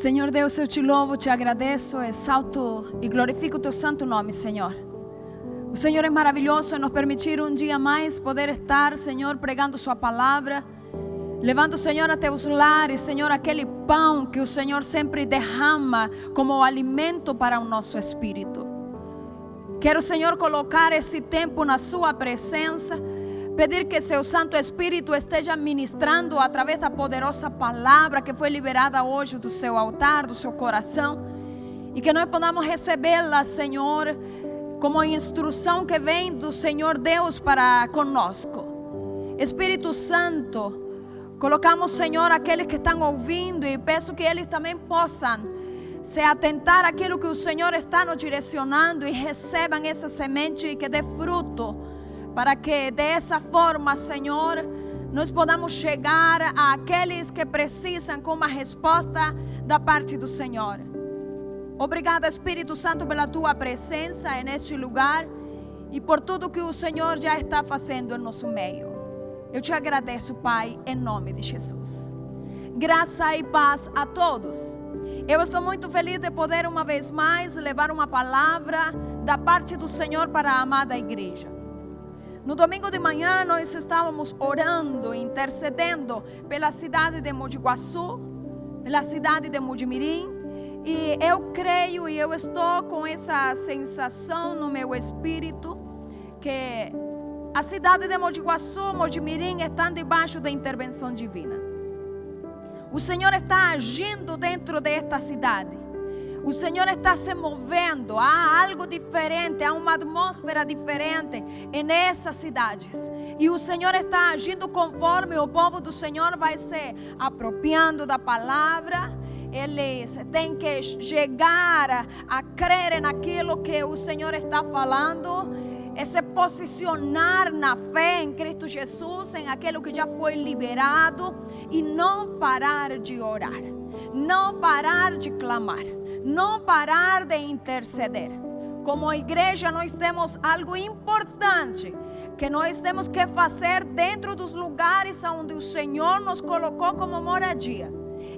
Senhor Deus, eu te louvo, te agradeço, exalto e glorifico o teu santo nome, Senhor. O Senhor é maravilhoso em nos permitir um dia mais poder estar, Senhor, pregando sua palavra, levando, Senhor, a teus lares, Senhor, aquele pão que o Senhor sempre derrama como alimento para o nosso espírito. Quero, Senhor, colocar esse tempo na sua presença, pedir que seu Santo Espírito esteja ministrando através da poderosa palavra que foi liberada hoje do seu altar, do seu coração, e que nós podamos recebê-la, Senhor, como instrução que vem do Senhor Deus para conosco. Espírito Santo, colocamos, Senhor, aqueles que estão ouvindo, e peço que eles também possam se atentar àquilo que o Senhor está nos direcionando e recebam essa semente e que dê fruto, para que dessa forma, Senhor, nós podamos chegar àqueles que precisam com uma resposta da parte do Senhor. Obrigada, Espírito Santo, pela tua presença neste lugar e por tudo que o Senhor já está fazendo em nosso meio. Eu te agradeço, Pai, em nome de Jesus. Graça e paz a todos. Eu estou muito feliz de poder uma vez mais levar uma palavra da parte do Senhor para a amada igreja. No domingo de manhã nós estávamos orando, intercedendo pela cidade de Mogi Guaçu, pela cidade de Mojimirim, e eu creio e eu estou com essa sensação no meu espírito que a cidade de Mogi Guaçu, Mojimirim estão debaixo da intervenção divina. O Senhor está agindo dentro desta cidade. O Senhor está se movendo, há algo diferente, há uma atmosfera diferente nessas cidades. E o Senhor está agindo conforme o povo do Senhor vai se apropriando da palavra. Eles têm que chegar a crer naquilo que o Senhor está falando, é se posicionar na fé em Cristo Jesus, em aquilo que já foi liberado, e não parar de orar, não parar de clamar, não parar de interceder. Como igreja nós temos algo importante que nós temos que fazer dentro dos lugares onde o Senhor nos colocou como moradia.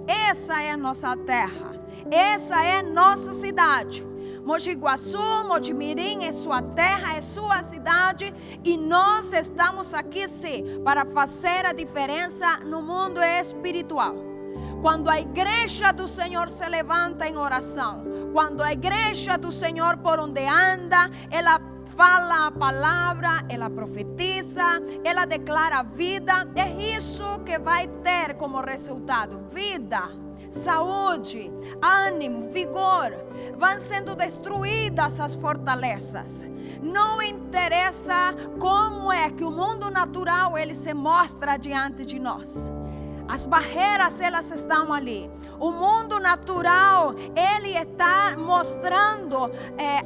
Essa é a nossa terra, essa é a nossa cidade. Mogi Guaçu, Mojimirim é sua terra, é sua cidade, e nós estamos aqui sim para fazer a diferença no mundo espiritual. Quando a igreja do Senhor se levanta em oração, quando a igreja do Senhor por onde anda, ela fala a palavra, ela profetiza, ela declara a vida, é isso que vai ter como resultado: vida, saúde, ânimo, vigor. Vão sendo destruídas as fortalezas. Não interessa como é que o mundo natural ele se mostra diante de nós. As barreiras, elas estão ali. O mundo natural, ele está mostrando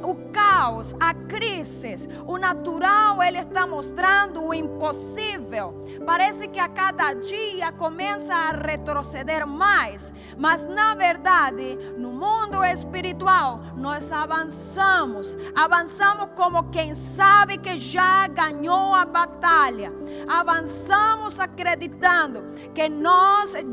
o caos, a crise. O natural, ele está mostrando o impossível. Parece que a cada dia começa a retroceder mais. Mas na verdade, no mundo espiritual, nós avançamos. Avançamos como quem sabe que já ganhou a batalha. Avançamos acreditando que nós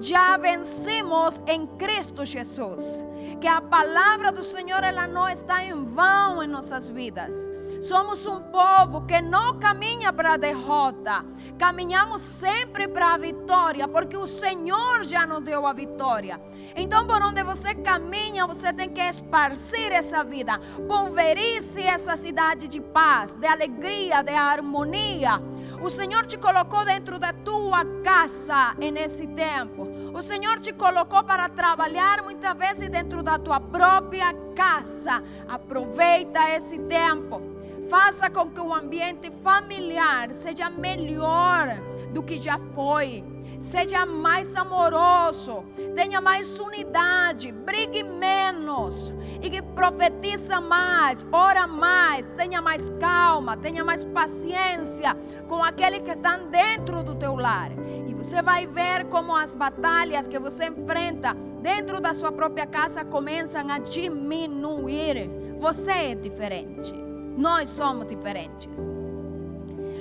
já vencemos em Cristo Jesus, que a palavra do Senhor ela não está em vão em nossas vidas. Somos um povo que não caminha para a derrota, caminhamos sempre para a vitória, porque o Senhor já nos deu a vitória. Então, por onde você caminha, você tem que esparcir essa vida, pulverize essa cidade de paz, de alegria, de harmonia. O Senhor te colocou dentro da tua casa nesse tempo. O Senhor te colocou para trabalhar muitas vezes dentro da tua própria casa. Aproveita esse tempo. Faça com que o ambiente familiar seja melhor do que já foi. Seja mais amoroso, tenha mais unidade, brigue menos e que profetiza mais, ora mais, tenha mais calma, tenha mais paciência com aqueles que estão dentro do teu lar. E você vai ver como as batalhas que você enfrenta dentro da sua própria casa começam a diminuir. Você é diferente, nós somos diferentes.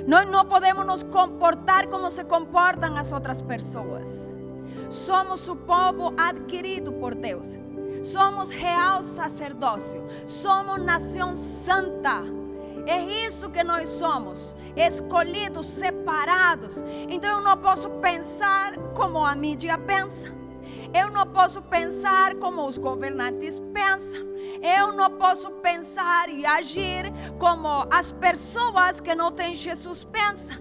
Nós não podemos nos comportar como se comportam as outras pessoas. Somos o povo adquirido por Deus. somos real sacerdócio, somos nação santa. É isso que nós somos, escolhidos, separados. Então eu não posso pensar como a mídia pensa. Eu não posso pensar como os governantes pensam. Eu não posso pensar e agir como as pessoas que não têm Jesus pensam.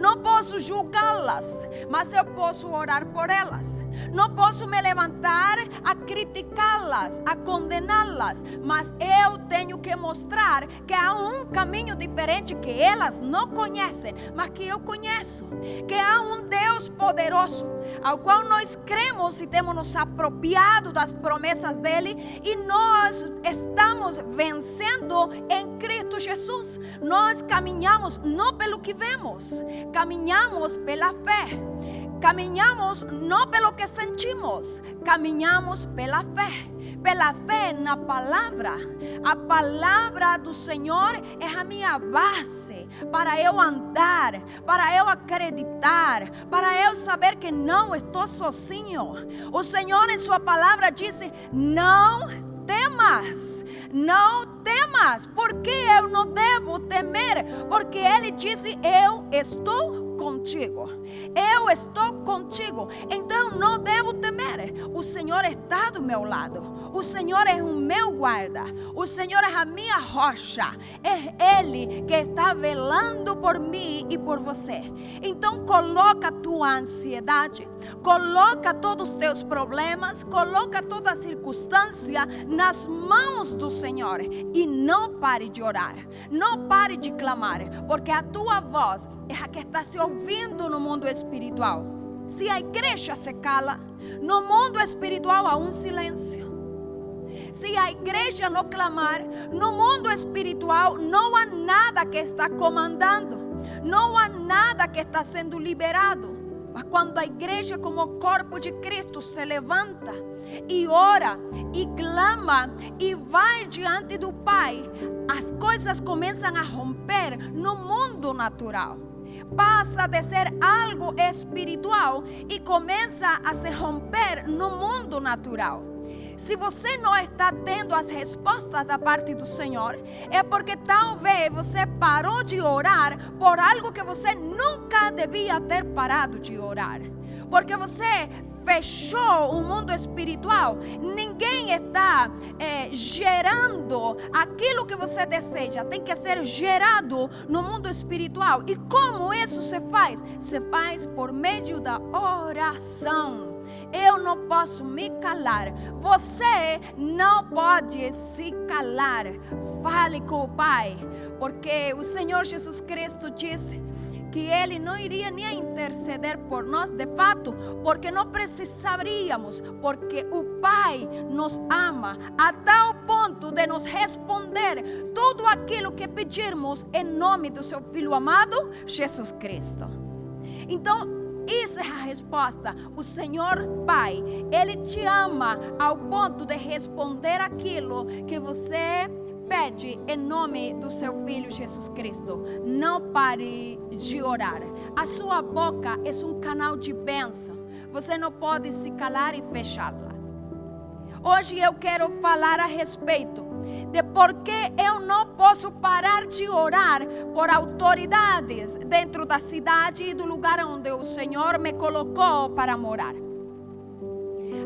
Não posso julgá-las, mas eu posso orar por elas. Não posso me levantar a criticá-las, a condená-las, mas eu tenho que mostrar que há um caminho diferente que elas não conhecem, mas que eu conheço. Que há um Deus poderoso, ao qual nós cremos e temos nos apropriado das promessas dele, e nós estamos vencendo em Cristo Jesus. Nós caminhamos não pelo que vemos, caminhamos pela fé. Caminhamos não pelo que sentimos, caminhamos pela fé na palavra. A palavra do Senhor é a minha base para eu andar, para eu acreditar, para eu saber que não estou sozinho. O Senhor em sua palavra disse: não temas, não temas. Por que eu não devo temer? Porque Ele disse: eu estou contigo. Eu estou contigo. Então não devo temer. O Senhor está do meu lado. O Senhor é o meu guarda. O Senhor é a minha rocha. É Ele que está velando por mim e por você. Então coloca tua ansiedade, coloca todos os teus problemas, coloca toda a circunstância nas mãos do Senhor e não pare de orar. Não pare de clamar, porque a tua voz é a que está se ouvindo no mundo espiritual. Se a igreja se cala, no mundo espiritual há um silêncio. Se a igreja não clamar, no mundo espiritual não há nada que está comandando, não há nada que está sendo liberado. Mas quando a igreja, como corpo de Cristo, se levanta e ora e clama e vai diante do Pai, as coisas começam a romper no mundo natural. Passa de ser algo espiritual e começa a se romper no mundo natural. Se você não está tendo as respostas da parte do Senhor, é porque talvez você parou de orar por algo que você nunca devia ter parado de orar. Porque você fechou o mundo espiritual. Ninguém está gerando aquilo que você deseja. Tem que ser gerado no mundo espiritual. E como isso se faz? Se faz por meio da oração. Eu não posso me calar. Você não pode se calar. Fale com o Pai. Porque o Senhor Jesus Cristo disse que Ele não iria nem interceder por nós, de fato, porque não precisaríamos, porque o Pai nos ama a tal ponto de nos responder tudo aquilo que pedirmos em nome do seu Filho amado, Jesus Cristo. Então, essa é a resposta. O Senhor Pai, Ele te ama ao ponto de responder aquilo que você pede em nome do seu Filho Jesus Cristo. Não pare de orar. A sua boca é um canal de bênção. Você não pode se calar e fechá-la. Hoje eu quero falar a respeito de por que eu não posso parar de orar por autoridades dentro da cidade e do lugar onde o Senhor me colocou para morar.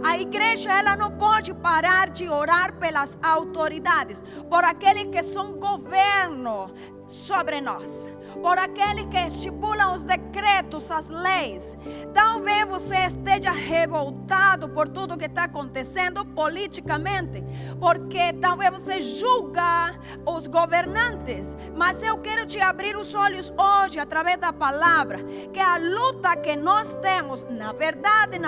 A igreja, ela não pode parar de orar pelas autoridades, por aqueles que são governo sobre nós, por aqueles que estipulam os decretos, as leis. Talvez você esteja revoltado por tudo que está acontecendo politicamente, porque talvez você julga os governantes, mas eu quero te abrir os olhos hoje através da palavra, que a luta que nós temos, na verdade,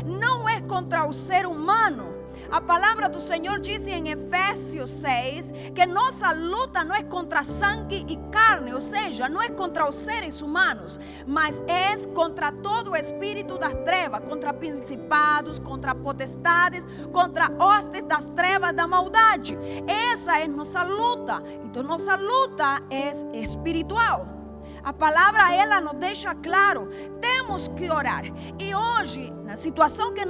não é contra o ser humano. A palavra do Senhor diz em Efésios 6 que nossa luta não é contra sangue e carne, ou seja, não é contra os seres humanos, mas é contra todo o espírito das trevas, contra principados, contra potestades, contra hostes das trevas da maldade. Essa é nossa luta. Então nossa luta é espiritual. A palavra ela nos deixa claro, temos que orar. E hoje, na situação que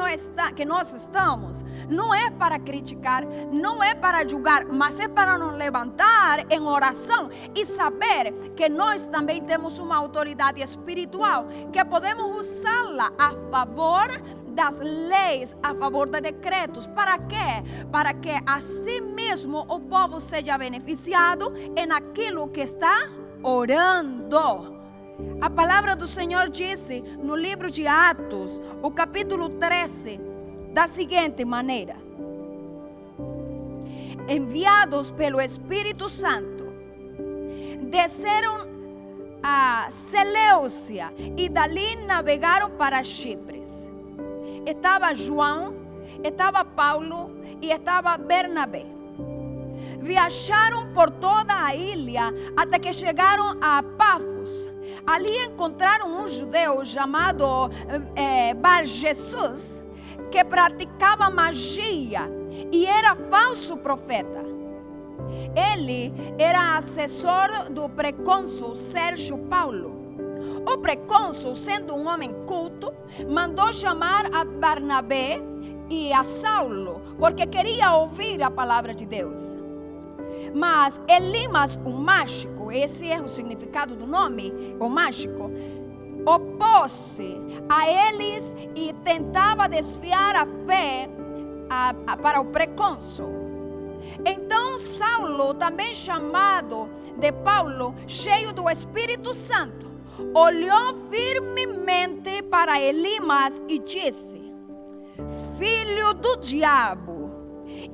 nós estamos, não é para criticar, não é para julgar, mas é para nos levantar em oração e saber que nós também temos uma autoridade espiritual, que podemos usá-la a favor das leis, a favor de decretos. Para quê? Para que assim mesmo o povo seja beneficiado em aquilo que está orando. A palavra do Senhor disse no livro de Atos, o capítulo 13, da seguinte maneira: enviados pelo Espírito Santo, desceram a Seleucia e dali navegaram para Chipre. Estava João, estava Paulo e estava Bernabé. Viajaram por toda a ilha até que chegaram a Pafos. Ali encontraram um judeu chamado Bar-Jesus, que praticava magia e era falso profeta. Ele era assessor do precônsul Sérgio Paulo. O precônsul, sendo um homem culto, mandou chamar a Barnabé e a Saulo, porque queria ouvir a palavra de Deus. Mas Elimas, o mágico, esse é o significado do nome, o mágico, opôs-se a eles e tentava desviar a fé para o precônsul. Então Saulo, também chamado de Paulo, cheio do Espírito Santo, olhou firmemente para Elimas e disse: filho do diabo,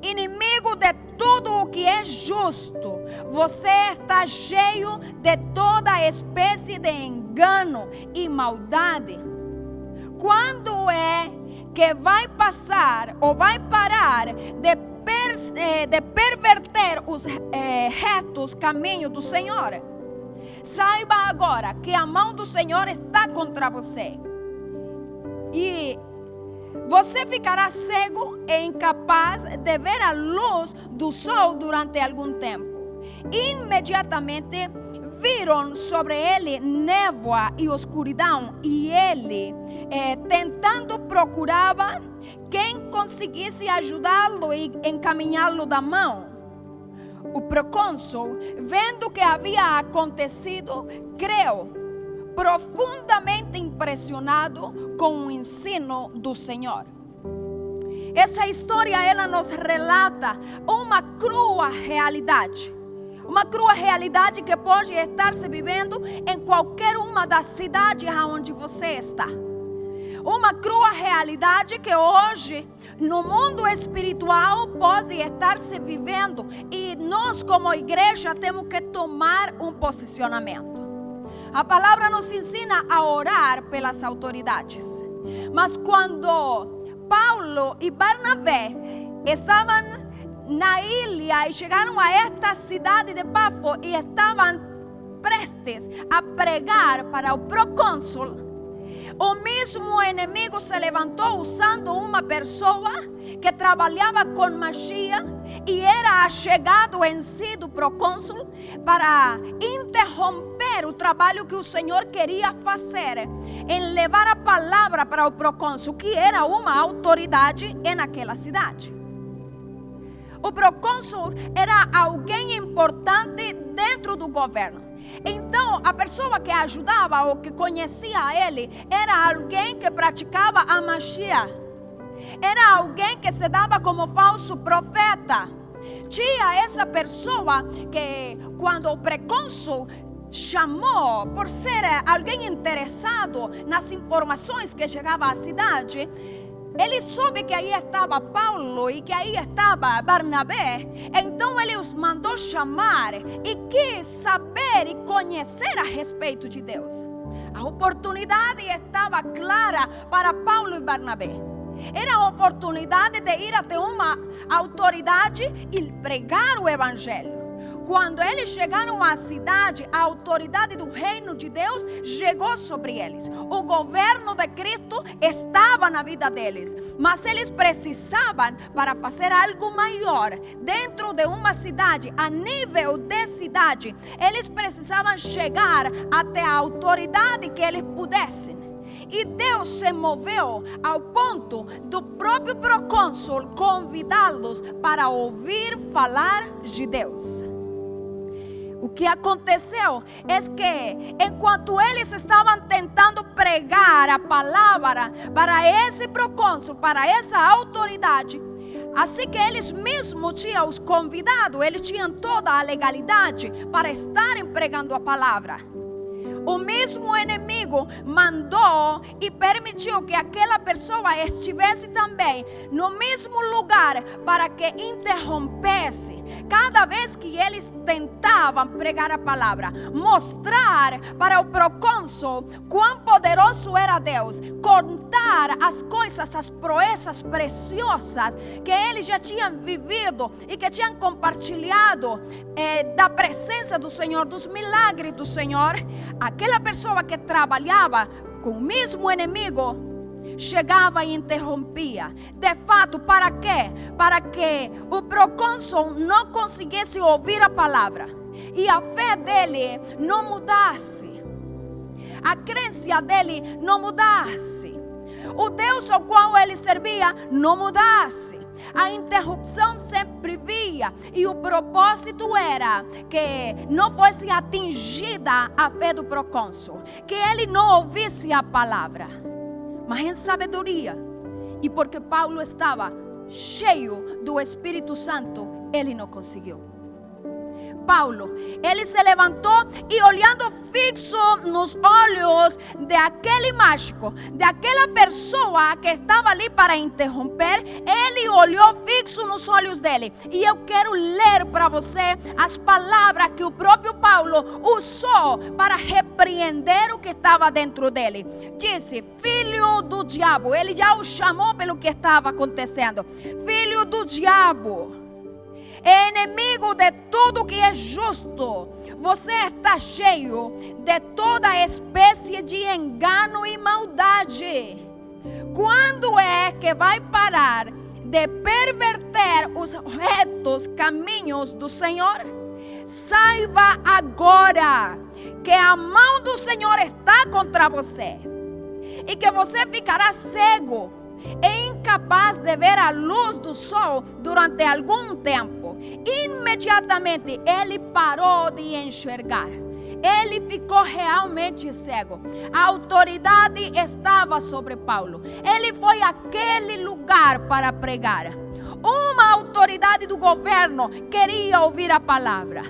inimigo de tudo o que é justo, você está cheio de toda espécie de engano e maldade. Quando é que vai passar ou vai parar de perverter os retos caminhos do Senhor? Saiba agora que a mão do Senhor está contra você. E você ficará cego e incapaz de ver a luz do sol durante algum tempo. Imediatamente viram sobre ele névoa e escuridão, e ele, tentando, procurava quem conseguisse ajudá-lo e encaminhá-lo da mão. O procônsul, vendo o que havia acontecido, creu, profundamente impressionado com o ensino do Senhor. Essa história ela nos relata uma crua realidade. Uma crua realidade que pode estar se vivendo em qualquer uma das cidades onde você está. Uma crua realidade que hoje no mundo espiritual pode estar se vivendo, e nós como igreja temos que tomar um posicionamento. A palavra nos ensina a orar pelas autoridades. Mas quando Paulo e Barnabé estavam na ilha e chegaram a esta cidade de Pafos e estavam prestes a pregar para o procônsul, o mesmo inimigo se levantou usando uma pessoa que trabalhava com magia e era chegado em si do procônsul para interromper o trabalho que o Senhor queria fazer em levar a palavra para o procônsul, que era uma autoridade naquela cidade. O procônsul era alguém importante dentro do governo. Então, a pessoa que ajudava ou que conhecia ele era alguém que praticava a magia. Era alguém que se dava como falso profeta. Tinha essa pessoa que, quando o procônsul chamou por ser alguém interessado nas informações que chegavam à cidade, ele soube que aí estava Paulo e que aí estava Barnabé. Então ele os mandou chamar e quis saber e conhecer a respeito de Deus. A oportunidade estava clara para Paulo e Barnabé. Era a oportunidade de ir até uma autoridade e pregar o evangelho. Quando eles chegaram à cidade, a autoridade do reino de Deus chegou sobre eles. O governo de Cristo estava na vida deles, mas eles precisavam, para fazer algo maior dentro de uma cidade, a nível de cidade, eles precisavam chegar até a autoridade que eles pudessem. E Deus se moveu ao ponto do próprio procônsul convidá-los para ouvir falar de Deus. O que aconteceu é que, enquanto eles estavam tentando pregar a palavra para esse procônsul, para essa autoridade, assim que eles mesmos tinham os convidado, eles tinham toda a legalidade para estarem pregando a palavra. O mesmo inimigo mandou e permitiu que aquela pessoa estivesse também no mesmo lugar para que interrompesse cada vez que eles tentavam pregar a palavra, mostrar para o procônsul quão poderoso era Deus, contar as coisas, as proezas preciosas que eles já tinham vivido e que tinham compartilhado da presença do Senhor, dos milagres do Senhor. Aquela pessoa que trabalhava com o mesmo inimigo chegava e interrompia. De fato, para quê? Para que o procônsul não conseguisse ouvir a palavra e a fé dele não mudasse, a crença dele não mudasse, o Deus ao qual ele servia não mudasse. A interrupção sempre via, e o propósito era que não fosse atingida a fé do procônsul, que ele não ouvisse a palavra. Mas em sabedoria, e porque Paulo estava cheio do Espírito Santo, ele não conseguiu. Paulo, ele se levantou e, olhando fixo nos olhos de aquele mágico, de aquela pessoa que estava ali para interromper, ele olhou fixo nos olhos dele. E eu quero ler para você as palavras que o próprio Paulo usou para repreender o que estava dentro dele. Disse: filho do diabo. Ele já o chamou pelo que estava acontecendo. Filho do diabo, inimigo de tudo que é justo, você está cheio de toda espécie de engano e maldade. Quando é que vai parar de perverter os retos caminhos do Senhor? Saiba agora que a mão do Senhor está contra você e que você ficará cego e incapaz de ver a luz do sol durante algum tempo. Imediatamente ele parou de enxergar. Ele ficou realmente cego. A autoridade estava sobre Paulo. Ele foi àquele lugar para pregar. Uma autoridade do governo queria ouvir a palavra.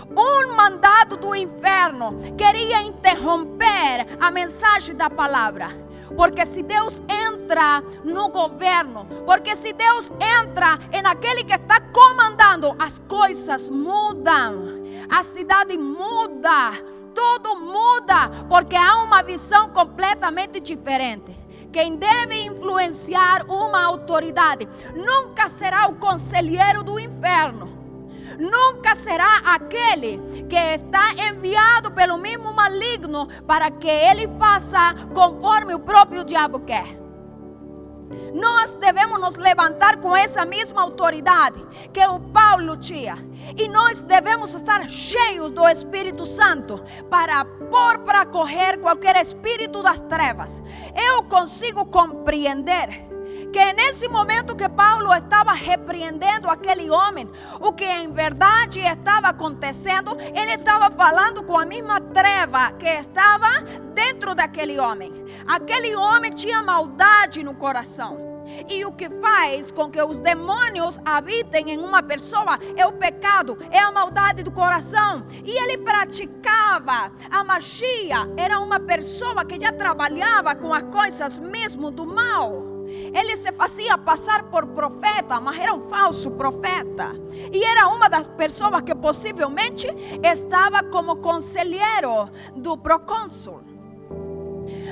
Um mandado do inferno queria interromper a mensagem da palavra. Porque se Deus entra no governo, porque se Deus entra em aquele que está comandando, as coisas mudam, a cidade muda, tudo muda, porque há uma visão completamente diferente. Quem deve influenciar uma autoridade nunca será o conselheiro do inferno. Nunca será aquele que está enviado pelo mesmo maligno para que ele faça conforme o próprio diabo quer. Nós devemos nos levantar com essa mesma autoridade que o Paulo tinha. E nós devemos estar cheios do Espírito Santo para pôr para correr qualquer espírito das trevas. Eu consigo compreender que nesse momento que Paulo estava repreendendo aquele homem, o que em verdade estava acontecendo, ele estava falando com a mesma treva que estava dentro daquele homem. Aquele homem tinha maldade no coração. E o que faz com que os demônios habitem em uma pessoa é o pecado, é a maldade do coração. E ele praticava a magia. Era uma pessoa que já trabalhava com as coisas mesmo do mal. Ele se fazia passar por profeta, mas era um falso profeta. E era uma das pessoas que possivelmente estava como conselheiro do procônsul.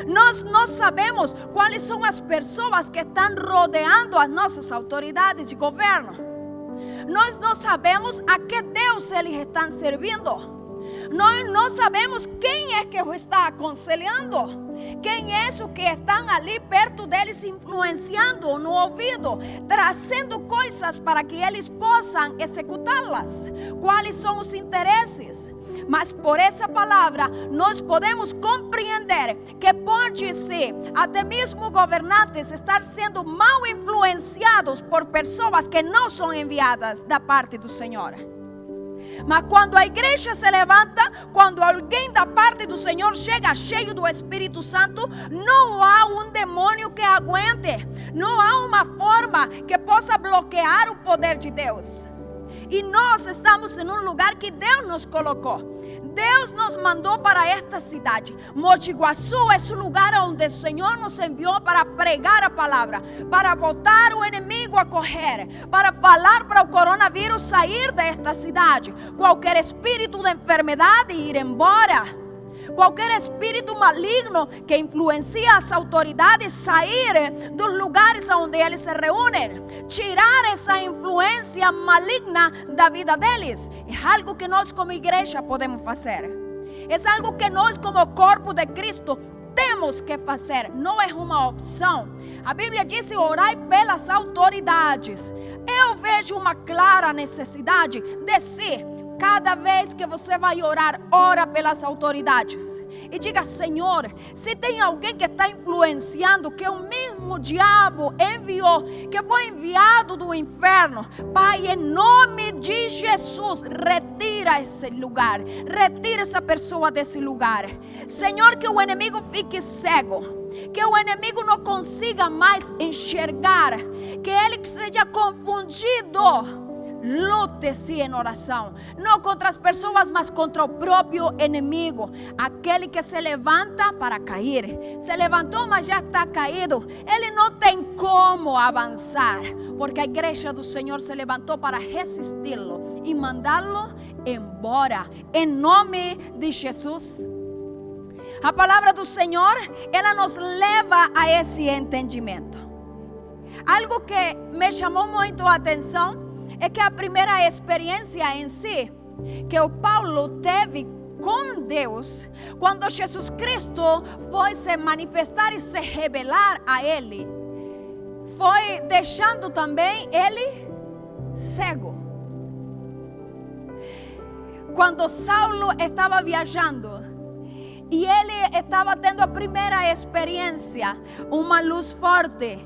Nós não sabemos quais são as pessoas que estão rodeando as nossas autoridades de governo. Nós não sabemos a que Deus eles estão servindo. Nós não sabemos quem é que os está aconselhando. Quem é o que estão ali perto deles, influenciando no ouvido, trazendo coisas para que eles possam executá-las. Quais são os interesses? Mas por essa palavra nós podemos compreender que pode ser até mesmo governantes estar sendo mal influenciados por pessoas que não são enviadas da parte do Senhor. Mas quando a igreja se levanta, quando alguém da parte do Senhor chega cheio do Espírito Santo, não há um demônio que aguente, não há uma forma que possa bloquear o poder de Deus. E nós estamos em um lugar que Deus nos colocou. Deus nos mandou para esta cidade. Mogi Guaçu é o lugar onde o Senhor nos enviou para pregar a palavra, para botar o inimigo a correr, para falar para o coronavírus sair desta cidade. Qualquer espírito de enfermidade ir embora. Qualquer espírito maligno que influencia as autoridades sair dos lugares onde eles se reúnem, tirar essa influência maligna da vida deles. É algo que nós como igreja podemos fazer. É algo que nós como corpo de Cristo temos que fazer. Não é uma opção. A Bíblia diz: orai pelas autoridades. Eu vejo uma clara necessidade de si. Cada vez que você vai orar, ora pelas autoridades. E diga: Senhor, se tem alguém que está influenciando, que o mesmo diabo enviou, que foi enviado do inferno, Pai, em nome de Jesus, retira esse lugar, retira essa pessoa desse lugar. Senhor, que o inimigo fique cego, que o inimigo não consiga mais enxergar, que ele seja confundido. Lute-se em oração, não contra as pessoas, mas contra o próprio inimigo, aquele que se levanta para cair. Se levantou, mas já está caído. Ele não tem como avançar, porque a igreja do Senhor se levantou para resisti-lo e mandá-lo embora, em nome de Jesus. A palavra do Senhor, ela nos leva a esse entendimento. Algo que me chamou muito a atenção é que a primeira experiência em si que o Paulo teve com Deus, quando Jesus Cristo foi se manifestar e se revelar a ele, foi deixando também ele cego. Quando Saulo estava viajando e ele estava tendo a primeira experiência, uma luz forte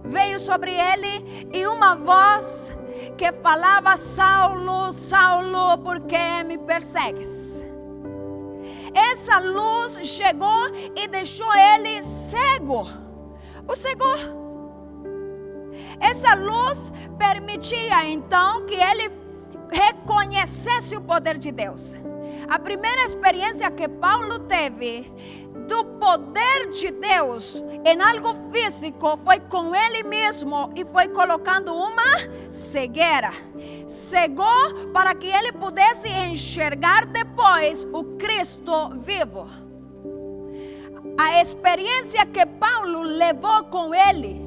veio sobre ele e uma voz que falava: Saulo, Saulo, por que me persegues? Essa luz chegou e deixou ele cego. O cegou. Essa luz permitia então que ele reconhecesse o poder de Deus. A primeira experiência que Paulo teve do poder de Deus em algo físico foi com ele mesmo e foi colocando uma cegueira. Cegou para que ele pudesse enxergar depois o Cristo vivo. A experiência que Paulo levou com ele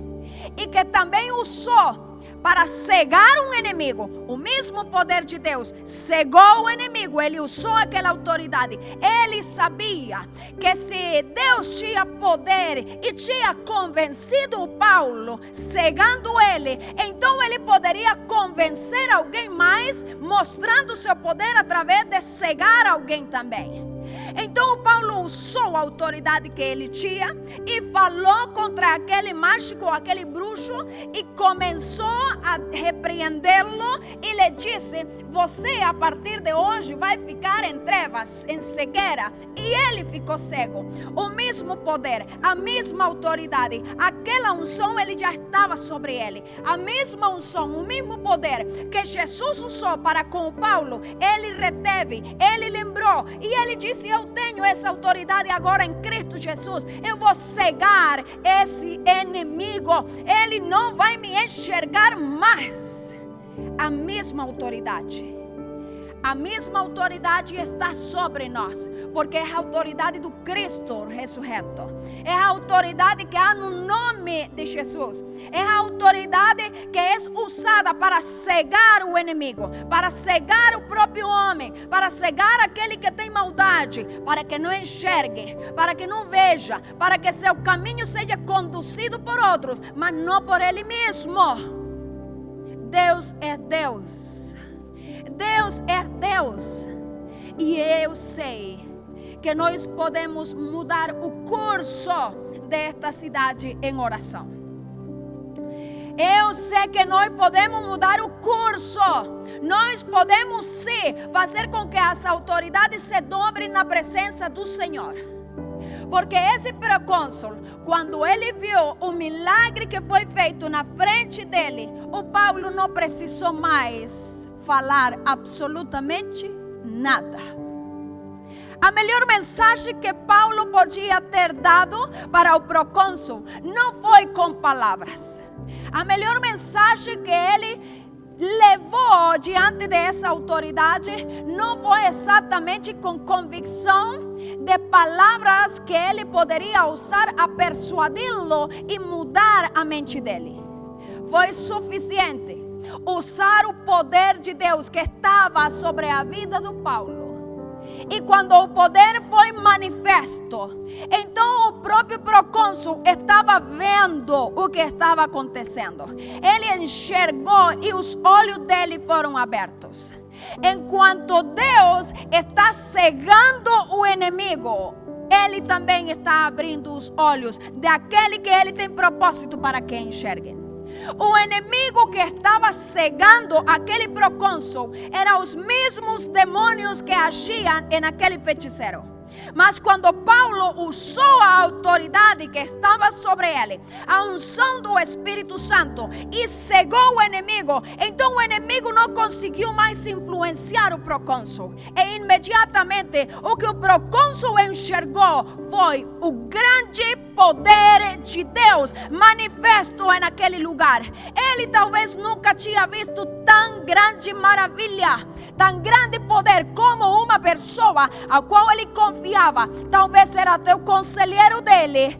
e que também usou para cegar um inimigo, o mesmo poder de Deus cegou o inimigo. Ele usou aquela autoridade. Ele sabia que se Deus tinha poder e tinha convencido o Paulo, cegando ele, então ele poderia convencer alguém mais, mostrando seu poder através de cegar alguém também. Então o Paulo usou a autoridade que ele tinha e falou contra aquele mágico, aquele bruxo, e começou a repreendê-lo e lhe disse: você a partir de hoje vai ficar em trevas, em cegueira. E ele ficou cego. O mesmo poder, a mesma autoridade, aquela unção ele já estava sobre ele. A mesma unção, o mesmo poder que Jesus usou para com o Paulo, ele reteve, ele lembrou e ele disse: eu tenho essa autoridade agora em Cristo Jesus. Eu vou cegar esse inimigo. Ele não vai me enxergar mais. A mesma autoridade, a mesma autoridade está sobre nós, porque é a autoridade do Cristo ressurreto. É a autoridade que há no nome de Jesus. É a autoridade que é usada para cegar o inimigo, para cegar o próprio homem, para cegar aquele que tem maldade, para que não enxergue, para que não veja, para que seu caminho seja conduzido por outros, mas não por ele mesmo. Deus é Deus. Deus é Deus. E eu sei que nós podemos mudar o curso desta cidade em oração. Eu sei que nós podemos mudar o curso. Nós podemos sim fazer com que as autoridades se dobrem na presença do Senhor. Porque esse procônsul, quando ele viu o milagre que foi feito na frente dele, o Paulo não precisou mais falar absolutamente nada. A melhor mensagem que Paulo podia ter dado para o procônsul não foi com palavras. A melhor mensagem que ele levou diante dessa autoridade não foi exatamente com convicção de palavras que ele poderia usar a persuadi-lo e mudar a mente dele. Foi suficiente usar o poder de Deus que estava sobre a vida do Paulo. E quando o poder foi manifesto, então o próprio procônsul estava vendo o que estava acontecendo. Ele enxergou e os olhos dele foram abertos. Enquanto Deus está cegando o inimigo, Ele também está abrindo os olhos daquele que Ele tem propósito para que enxerguem. O inimigo que estava cegando aquele procônsul eram os mesmos demônios que agiam naquele feiticeiro. Mas quando Paulo usou a autoridade que estava sobre ele, a unção do Espírito Santo, e cegou o inimigo, então o inimigo não conseguiu mais influenciar o procônsul. E imediatamente o que o procônsul enxergou foi o grande poder de Deus manifesto naquele lugar. Ele talvez nunca tinha visto tão grande maravilha, tão grande poder como uma pessoa a qual ele confiava, talvez era até o conselheiro dele.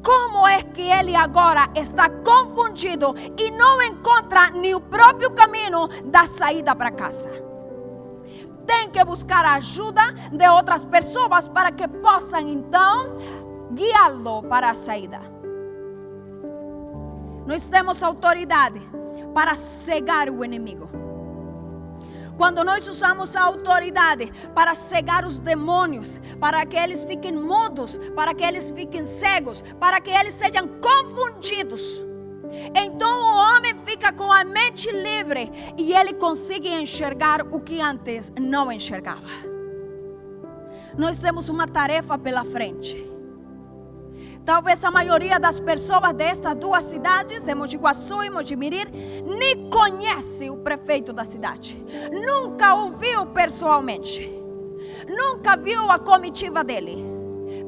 Como é que ele agora está confundido e não encontra nem o próprio caminho da saída para casa? Tem que buscar a ajuda de outras pessoas para que possam então guiá-lo para a saída. Nós temos autoridade para cegar o inimigo. Quando nós usamos a autoridade para cegar os demônios, para que eles fiquem mudos, para que eles fiquem cegos, para que eles sejam confundidos, então o homem fica com a mente livre e ele consegue enxergar o que antes não enxergava. Nós temos uma tarefa pela frente. Talvez a maioria das pessoas destas duas cidades, de Mogi Guaçu e Mogi Mirim, nem conhece o prefeito da cidade. Nunca o viu pessoalmente. Nunca viu a comitiva dele.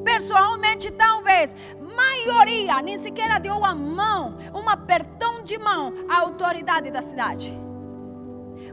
Pessoalmente, talvez, maioria nem sequer deu a mão, um apertão de mão à autoridade da cidade.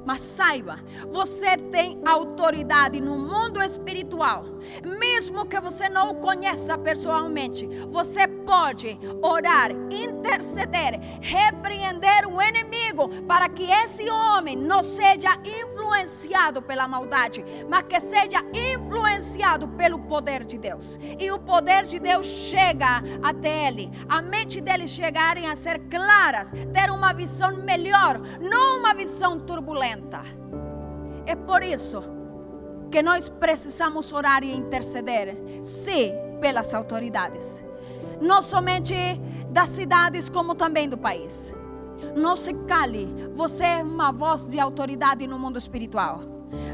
Mas saiba, você tem autoridade no mundo espiritual. Mesmo que você não o conheça pessoalmente, você pode orar, interceder, repreender o inimigo para que esse homem não seja influenciado pela maldade, mas que seja influenciado pelo poder de Deus. E o poder de Deus chega até ele. A mente dele chegarem a ser claras, ter uma visão melhor, não uma visão turbulenta. É por isso que nós precisamos orar e interceder, sim, pelas autoridades. Não somente das cidades, como também do país. Não se cale, você é uma voz de autoridade no mundo espiritual.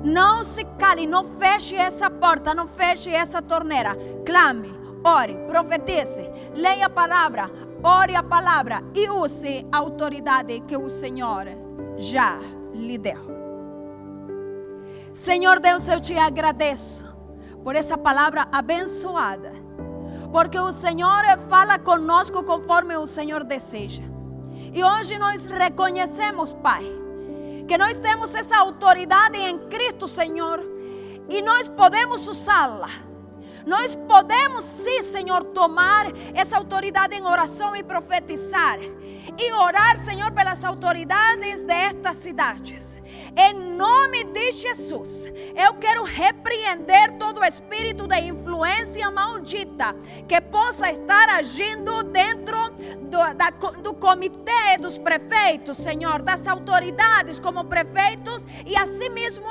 Não se cale, não feche essa porta, não feche essa torneira. Clame, ore, profetize, leia a palavra, ore a palavra e use a autoridade que o Senhor já lhe deu. Senhor Deus, eu te agradeço por essa palavra abençoada, porque o Senhor fala conosco conforme o Senhor deseja. E hoje nós reconhecemos, Pai, que nós temos essa autoridade em Cristo, Senhor, e nós podemos usá-la. Nós podemos sim, Senhor, tomar essa autoridade em oração e profetizar. E orar, Senhor, pelas autoridades destas cidades. Em nome de Jesus, eu quero repreender todo espírito de influência maldita que possa estar agindo dentro do comitê dos prefeitos, Senhor, das autoridades como prefeitos e assim mesmo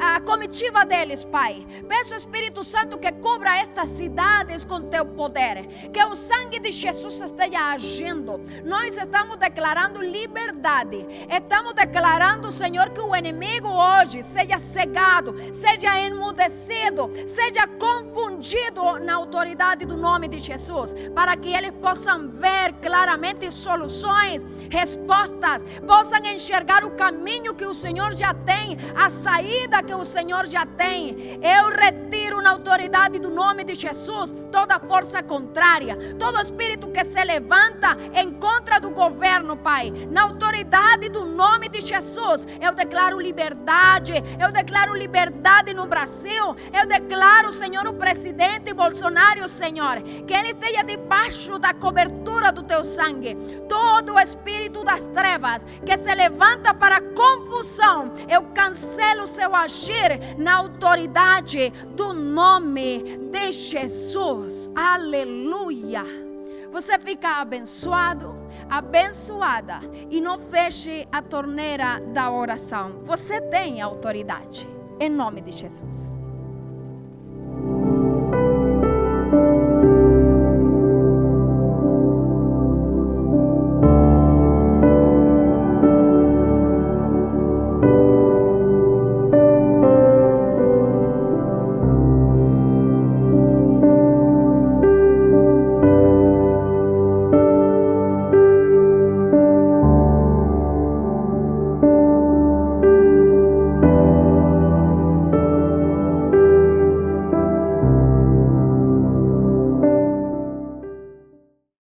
a comitiva deles, Pai. Peço, Espírito Santo, que cubra estas cidades com teu poder, que o sangue de Jesus esteja agindo. Nós estamos declarando liberdade, estamos declarando, Senhor, que o inimigo hoje seja cegado, seja emudecido, seja confundido na autoridade do nome de Jesus, para que eles possam ver claramente soluções, respostas, possam enxergar o caminho que o Senhor já tem, a saída que o Senhor já tem. Eu retiro na autoridade do nome de Jesus toda força contrária, todo espírito que se levanta em contra do governo, Pai. Na autoridade do nome de Jesus, eu declaro liberdade, eu declaro liberdade no Brasil, eu declaro, Senhor, o presidente Bolsonaro, Senhor, que ele esteja debaixo da cobertura do teu sangue. Todo o espírito das trevas que se levanta para confusão, eu cancelo o seu agir na autoridade do nome de Jesus. Aleluia. Você fica abençoado, abençoada, e não feche a torneira da oração. Você tem autoridade, em nome de Jesus.